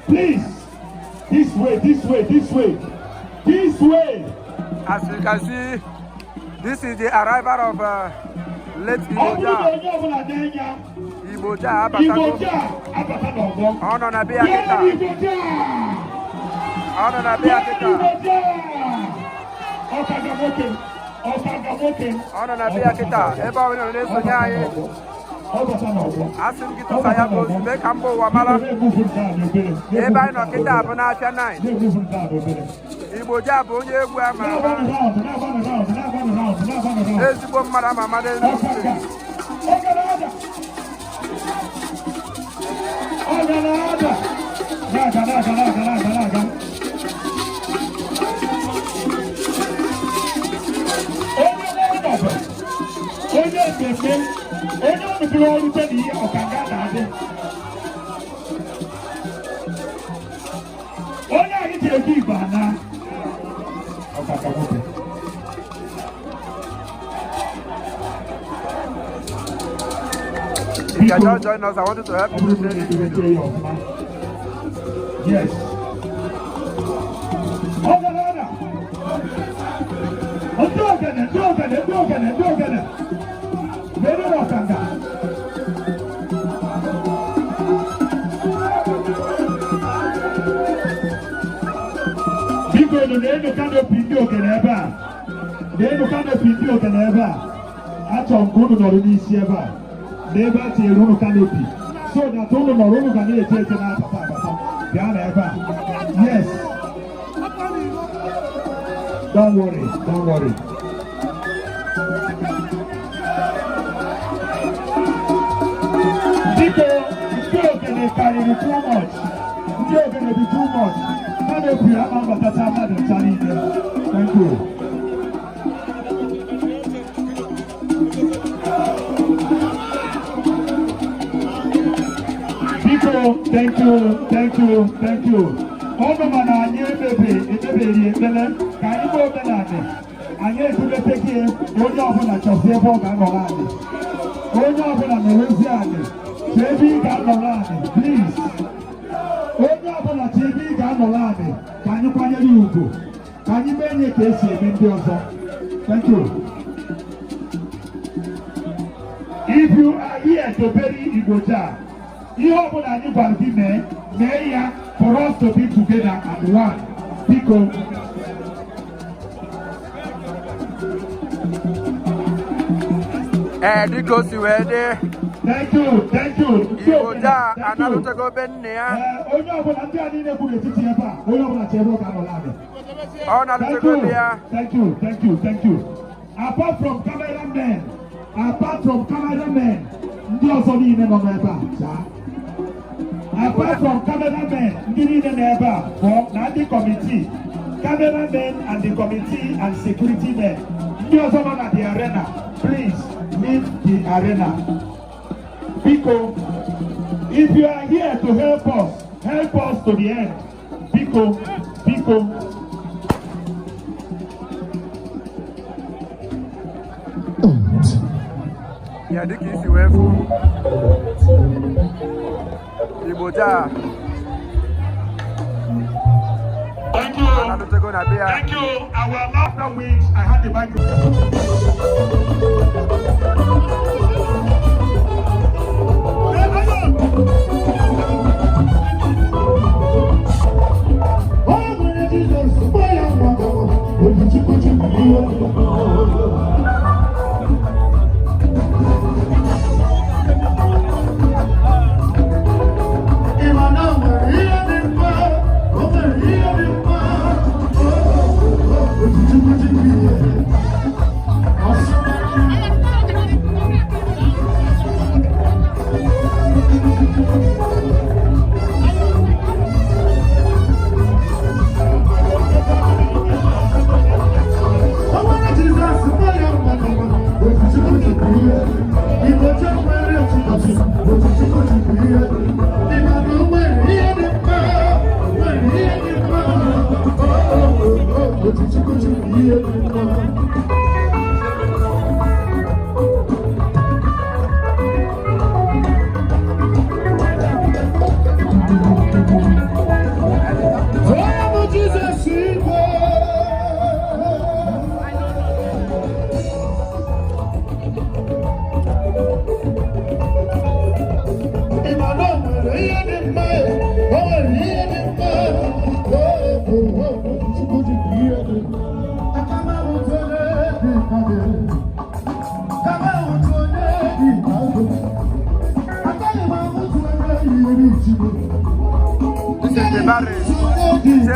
Please, this way. As you can see, this is the arrival of late Iboja. Iboja Abatago. Ono na bia kita. Ono na bia kita. Eba wino neso nyaye. Asim kita saya bos be kambo wa mala. Eba ino kita abuna afia 9. Iboja bụ onye egwu ama ezigbo mmadụ ama ama If you just join us, I wanted to help you with this video. Yes. Never see a room canopy. So that all the room can be taken out of Yes. Don't worry. People still going to carry too much. Still going to be too much. Canopy, I'm Thank you. Thank you. All the man I knew, baby, can you go there? I knew to the taking, only often at your table, Gamolani. Only often at the Louisiana. Baby Gamolani, please. Only often at TV Gamolani. Can you find a Lugo? Can you make a case here? Thank you. If you are here to bury Iboja, you open a new party, Mayor, for us to be together as one. Because Because you were there. Thank you. Iboja, another to go Benia. Thank you. Apart from cameramen, ndị ọzọ niile nọ n'ebe a apart from cameramen ndị niile n'ebe a bụ na ndị committee cameramen and the committee and security men ndị ọzọ nọ na the arena please leave the arena biko if you are here to help us to the end biko Yeah, this is where Iboja. Thank you. Our laughter wings. I had the microphone.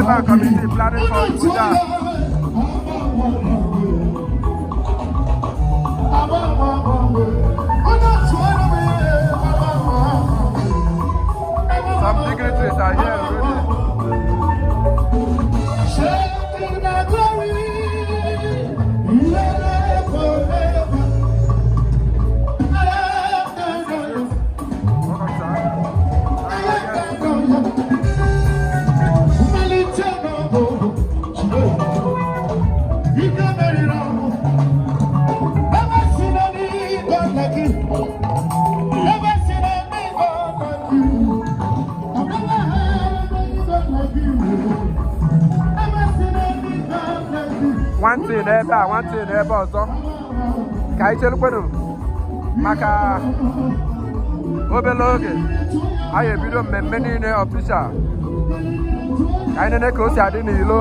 Eba Community Planning for Abuja. Some dignitaries are here already. One thing ebe ọzọ ka anyị chelukwenu maka obere oge anyị ebido mmemme niile ọfishal ka anyị nene ka o si adị n'ilo.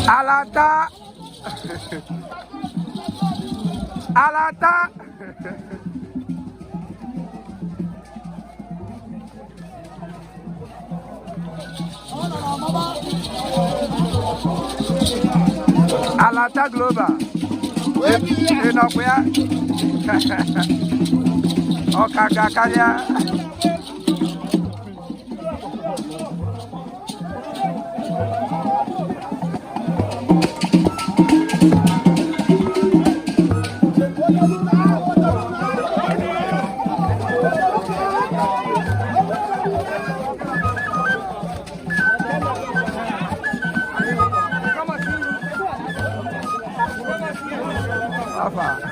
Alata. Alata. Alata Global. Enokuya. Okakakalia. Apa?